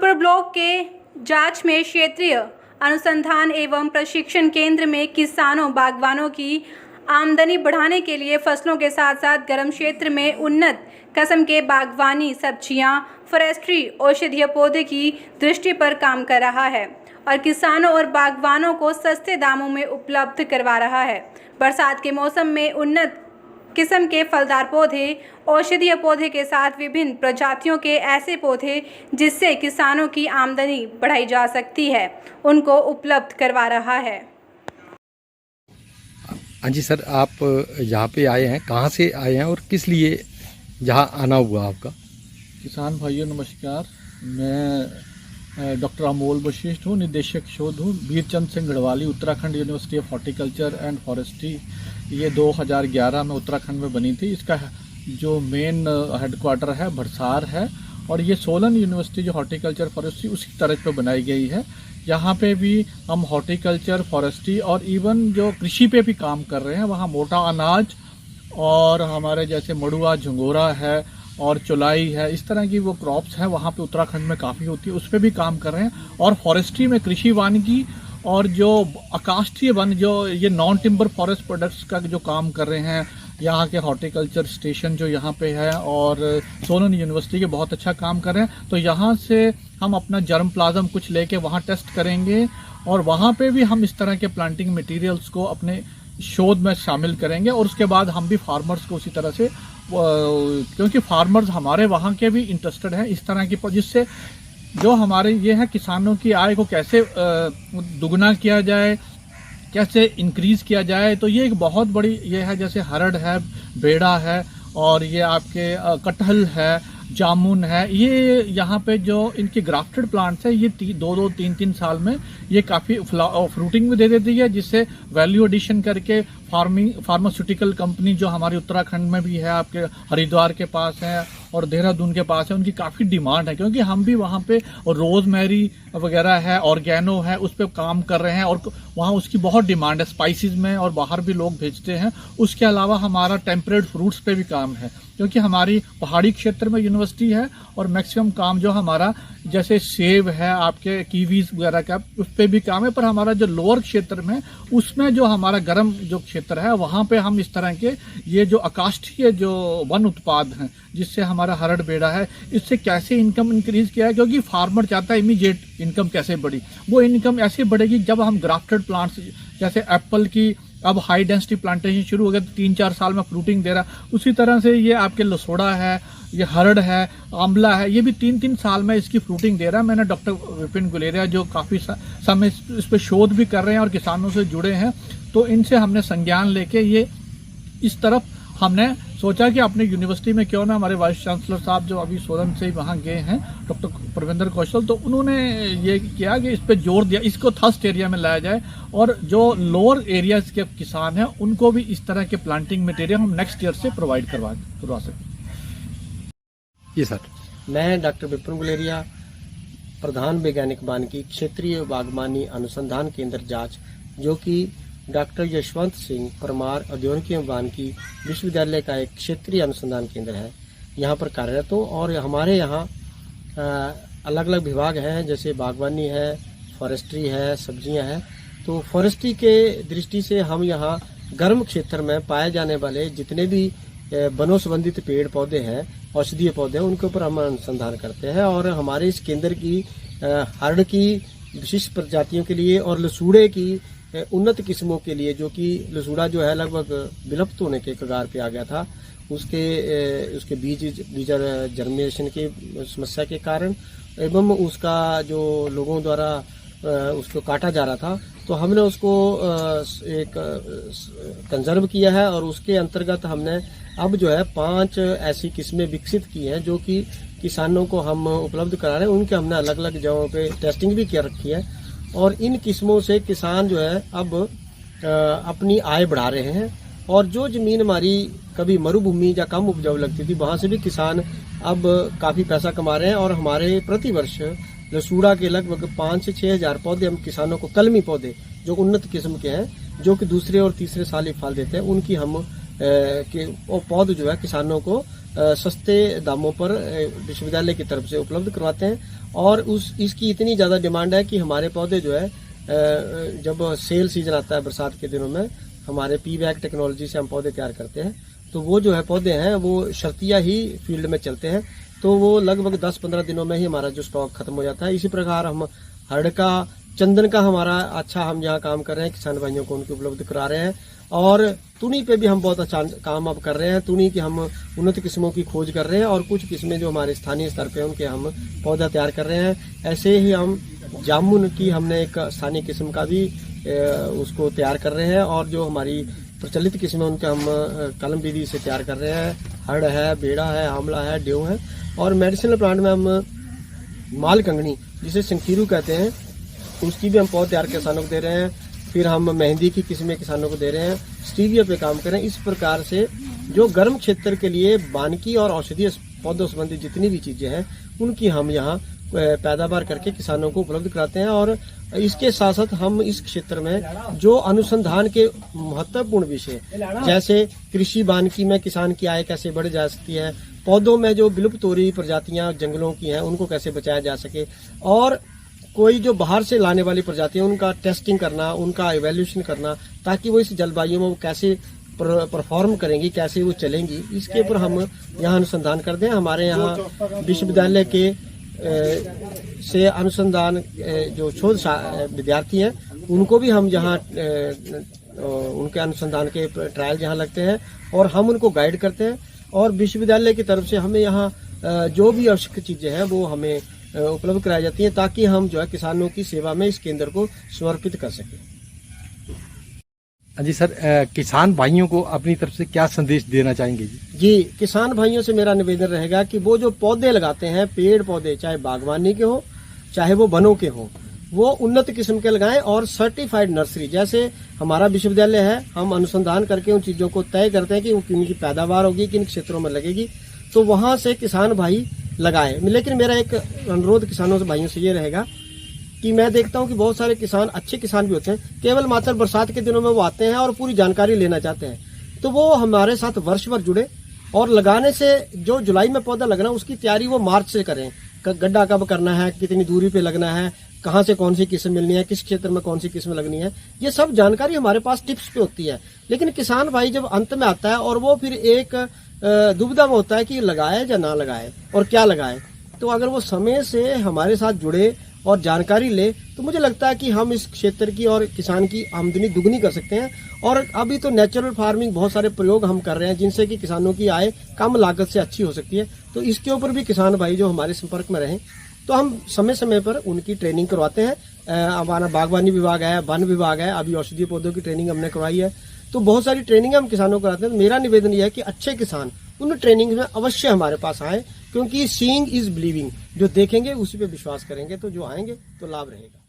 Phulpur block के जांच में क्षेत्रीय अनुसंधान एवं प्रशिक्षण केंद्र में किसानों बागवानों की आमदनी बढ़ाने के लिए फसलों के साथ साथ गर्म क्षेत्र में उन्नत किस्म के बागवानी, सब्जियां, फॉरेस्ट्री, औषधीय पौधे की दृष्टि पर काम कर रहा है और किसानों और बागवानों को सस्ते दामों में उपलब्ध करवा रहा है। बरसात के मौसम में उन्नत किस्म के फलदार पौधे, औषधीय पौधे के साथ विभिन्न प्रजातियों के ऐसे पौधे जिससे किसानों की आमदनी बढ़ाई जा सकती है, उनको उपलब्ध करवा रहा है। हाँ जी सर, आप यहाँ पे आए हैं, कहाँ से आए हैं और किस लिए यहाँ आना हुआ आपका? किसान भाइयों नमस्कार, मैं डॉक्टर अमोल वशिष्ठ हूँ, निदेशक शोध हूँ, Virchand Singh Garhwali, Uttarakhand university of horticulture and forestry. ये 2011 में उत्तराखंड में बनी थी। इसका जो मेन हेडक्वार्टर है भरसार है और ये सोलन यूनिवर्सिटी जो हॉर्टिकल्चर फॉरेस्ट्री उसी तरह पे बनाई गई है। यहाँ पे भी हम हॉर्टिकल्चर, फॉरेस्ट्री और इवन जो कृषि पे भी काम कर रहे हैं। वहाँ मोटा अनाज और हमारे जैसे मड़ुआ, झंगोरा है और चुलाई है, इस तरह की वो क्रॉप्स हैं वहाँ पे उत्तराखंड में काफ़ी होती है, उस पर भी काम कर रहे हैं। और फॉरेस्ट्री में कृषि वानिकी और जो अकाष्ठीय वन, जो ये नॉन टिम्बर फॉरेस्ट प्रोडक्ट्स का जो काम कर रहे हैं, यहाँ के हॉर्टिकल्चर स्टेशन जो यहाँ पे है और सोलन यूनिवर्सिटी के बहुत अच्छा काम कर रहे हैं। तो यहाँ से हम अपना जर्म प्लाज्म कुछ लेके वहाँ टेस्ट करेंगे और वहाँ पे भी हम इस तरह के प्लांटिंग मटेरियल्स को अपने शोध में शामिल करेंगे। और उसके बाद हम भी फार्मर्स को उसी तरह से, क्योंकि फार्मर्स हमारे वहाँ के भी इंटरेस्टेड हैं इस तरह की, जिससे जो हमारे ये है किसानों की आय को कैसे दुगना किया जाए, कैसे इंक्रीज किया जाए। तो ये एक बहुत बड़ी ये है, जैसे हरड़ है, बेड़ा है और ये आपके कटहल है, जामुन है। ये यहाँ पे जो इनके ग्राफ्टेड प्लांट्स है, ये 2-3 साल में ये काफ़ी फ्रूटिंग भी दे देती है, जिससे वैल्यू एडिशन करके फार्मास्यूटिकल कंपनी जो हमारे उत्तराखंड में भी है, आपके हरिद्वार के पास है और देहरादून के पास है, उनकी काफ़ी डिमांड है। क्योंकि हम भी वहाँ पे रोजमेरी वगैरह है, ऑर्गेनो है, उस पर काम कर रहे हैं और वहाँ उसकी बहुत डिमांड है स्पाइसेस में और बाहर भी लोग भेजते हैं। उसके अलावा हमारा टेम्परेट फ्रूट्स पे भी काम है, क्योंकि हमारी पहाड़ी क्षेत्र में यूनिवर्सिटी है और मैक्सिमम काम जो हमारा जैसे सेब है, आपके कीवीज वगैरह का, उस पर भी काम है। पर हमारा जो लोअर क्षेत्र में, उसमें जो हमारा गर्म जो क्षेत्र है, वहाँ पे हम इस तरह के ये जो अकाष्ठीय जो वन उत्पाद हैं, जिससे हमारा हरड़ बेड़ा है, इससे कैसे इनकम इंक्रीज किया है। क्योंकि फार्मर चाहता है इमीडिएट इनकम कैसे बढ़ी, वो इनकम ऐसे बढ़ेगी जब हम ग्राफ्टेड प्लांट्स, जैसे एप्पल की अब हाई डेंसिटी प्लांटेशन शुरू हो गया तो 3-4 साल में फ्रूटिंग दे रहा, उसी तरह से ये आपके लसोड़ा है, ये हरड़ है, आंवला है, ये भी 3-3 साल में इसकी फ्रूटिंग दे रहा है। मैंने डॉक्टर विपिन गुलेरिया जो काफ़ी समय इस पर शोध भी कर रहे हैं और किसानों से जुड़े हैं, तो इनसे हमने संज्ञान लेके ये इस तरफ हमने सोचा कि अपने यूनिवर्सिटी में क्यों ना, हमारे वाइस चांसलर साहब जो अभी सोलन से वहाँ गए हैं, डॉक्टर प्रविंदर कौशल, तो उन्होंने ये किया कि इस पर जोर दिया, इसको थर्स्ट एरिया में लाया जाए और जो लोअर एरियाज के किसान हैं उनको भी इस तरह के प्लांटिंग मटेरियल हम नेक्स्ट ईयर से प्रोवाइड करवा सकें। जी सर, मैं डॉक्टर विपिन गुलेरिया, प्रधान वैज्ञानिक वानिकी, क्षेत्रीय बागवानी अनुसंधान केंद्र जांच, जो कि डॉक्टर यशवंत सिंह परमार औद्योगिक एवं वानिकी विश्वविद्यालय का एक क्षेत्रीय अनुसंधान केंद्र है, यहाँ पर कार्यरत हूँ। और हमारे यहाँ अलग अलग विभाग हैं, जैसे बागवानी है, फॉरेस्ट्री है, सब्जियां हैं। तो फॉरेस्ट्री के दृष्टि से हम यहाँ गर्म क्षेत्र में पाए जाने वाले जितने भी वनों संबंधित पेड़ पौधे हैं, औषधीय पौधे हैं, उनके ऊपर हम अनुसंधान करते हैं। और हमारे इस केंद्र की हरड़ की विशिष्ट प्रजातियों के लिए और लसूड़े की उन्नत किस्मों के लिए, जो कि लसूड़ा जो है लगभग विलुप्त होने के कगार पे आ गया था, उसके बीज जर्मिनेशन की समस्या के कारण एवं उसका जो लोगों द्वारा उसको काटा जा रहा था, तो हमने उसको एक कंजर्व किया है और उसके अंतर्गत हमने अब जो है 5 ऐसी किस्में विकसित की हैं, जो कि किसानों को हम उपलब्ध करा रहे हैं। उनके हमने अलग अलग जगहों पे टेस्टिंग भी कर रखी है और इन किस्मों से किसान जो है अब अपनी आय बढ़ा रहे हैं। और जो जमीन हमारी कभी मरुभूमि या कम उपजाऊ लगती थी, वहाँ से भी किसान अब काफ़ी पैसा कमा रहे हैं। और हमारे प्रतिवर्ष लसूड़ा के लगभग 5 से 6 हज़ार पौधे हम किसानों को, कलमी पौधे जो उन्नत किस्म के हैं, जो कि दूसरे और तीसरे साल ही फल देते हैं, उनकी हम पौध जो है किसानों को सस्ते दामों पर विश्वविद्यालय की तरफ से उपलब्ध करवाते हैं। और इसकी इतनी ज़्यादा डिमांड है कि हमारे पौधे जो है जब सेल सीजन आता है बरसात के दिनों में, हमारे पी बैग टेक्नोलॉजी से हम पौधे तैयार करते हैं, तो वो जो है पौधे हैं वो शर्तिया ही फील्ड में चलते हैं, तो वो लगभग 10-15 दिनों में ही हमारा जो स्टॉक खत्म हो जाता है। इसी प्रकार हम हरड़ का, चंदन का हमारा अच्छा हम यहाँ काम कर रहे हैं, किसान भाइयों को उनकी उपलब्ध करा रहे हैं। और तुनी पे भी हम बहुत अच्छा काम अब कर रहे हैं। तुनी की हम उन्नत किस्मों की खोज कर रहे हैं और कुछ किस्में जो हमारे स्थानीय स्तर पे उनके हम पौधा तैयार कर रहे हैं। ऐसे ही हम जामुन की हमने एक स्थानीय किस्म का भी उसको तैयार कर रहे हैं, और जो हमारी प्रचलित किस्में उनके हम कलम विधि से तैयार कर रहे हैं। हड़ है, बेड़ा है, आंवला है, ड्यू है। और मेडिसिनल प्लांट में हम माल कंगनी जिसे संखीरू कहते हैं उसकी भी हम पौध तैयार किसानों को दे रहे हैं। फिर हम मेहंदी की किस्में किसानों को दे रहे हैं, स्टीविया पे काम कर रहे हैं। इस प्रकार से जो गर्म क्षेत्र के लिए वानिकी और औषधीय पौधों संबंधी जितनी भी चीजें हैं उनकी हम यहाँ पैदावार करके किसानों को उपलब्ध कराते हैं। और इसके साथ साथ हम इस क्षेत्र में जो अनुसंधान के महत्वपूर्ण विषय, जैसे कृषि वानिकी में किसान की आय कैसे बढ़ जा सकती है, पौधों में जो विलुप्त हो रही प्रजातियां जंगलों की हैं उनको कैसे बचाया जा सके, और कोई जो बाहर से लाने वाली प्रजातियां उनका टेस्टिंग करना, उनका इवैल्यूएशन करना, ताकि वो इस जलवायु में वो कैसे परफॉर्म करेंगी, कैसे वो चलेंगी, इसके ऊपर हम यहाँ अनुसंधान करते हैं। हमारे यहाँ विश्वविद्यालय के से अनुसंधान जो शोध विद्यार्थी हैं उनको भी हम यहाँ उनके अनुसंधान के ट्रायल जहाँ लगते हैं और हम उनको गाइड करते हैं। और विश्वविद्यालय की तरफ से हमें यहाँ जो भी आवश्यक चीजें हैं वो हमें उपलब्ध कराई जाती हैं, ताकि हम जो है किसानों की सेवा में इस केंद्र को समर्पित कर सकें। जी सर, किसान भाइयों को अपनी तरफ से क्या संदेश देना चाहेंगे जी? जी, किसान भाइयों से मेरा निवेदन रहेगा कि वो जो पौधे लगाते हैं, पेड़ पौधे, चाहे बागवानी के हो चाहे वो वनों के हो, वो उन्नत किस्म के लगाएं। और सर्टिफाइड नर्सरी, जैसे हमारा विश्वविद्यालय है, हम अनुसंधान करके उन चीजों को तय करते हैं कि वो किन की पैदावार होगी, किन क्षेत्रों में लगेगी, तो वहां से किसान भाई लगाए। लेकिन मेरा एक अनुरोध किसानों से भाइयों से ये रहेगा कि मैं देखता हूं कि बहुत सारे किसान, अच्छे किसान भी होते हैं, केवल मात्र बरसात के दिनों में वो आते हैं और पूरी जानकारी लेना चाहते हैं, तो वो हमारे साथ वर्ष भर जुड़े और लगाने से जो जुलाई में पौधा लगना उसकी तैयारी वो मार्च से करें। गड्ढा कब करना है, कितनी दूरी पे लगना है, कहाँ से कौन सी किस्म मिलनी है, किस क्षेत्र में कौन सी किस्म लगनी है, ये सब जानकारी हमारे पास टिप्स पे होती है। लेकिन किसान भाई जब अंत में आता है और वो फिर एक दुविधा में होता है कि लगाए या ना लगाए और क्या लगाए, तो अगर वो समय से हमारे साथ जुड़े और जानकारी ले तो मुझे लगता है कि हम इस क्षेत्र की और किसान की आमदनी दुगनी कर सकते हैं। और अभी तो नेचुरल फार्मिंग बहुत सारे प्रयोग हम कर रहे हैं जिनसे कि किसानों की आय कम लागत से अच्छी हो सकती है। तो इसके ऊपर भी किसान भाई जो हमारे संपर्क में रहें तो हम समय समय पर उनकी ट्रेनिंग करवाते हैं। हमारा बागवानी विभाग है, वन विभाग है, अभी औषधीय पौधों की ट्रेनिंग हमने करवाई है, तो बहुत सारी ट्रेनिंग हम किसानों को कराते हैं। मेरा निवेदन यह है कि अच्छे किसान उन ट्रेनिंग में अवश्य हमारे पास आए, क्योंकि सीइंग इज बिलीविंग, जो देखेंगे उसी पे विश्वास करेंगे, तो जो आएंगे तो लाभ रहेगा।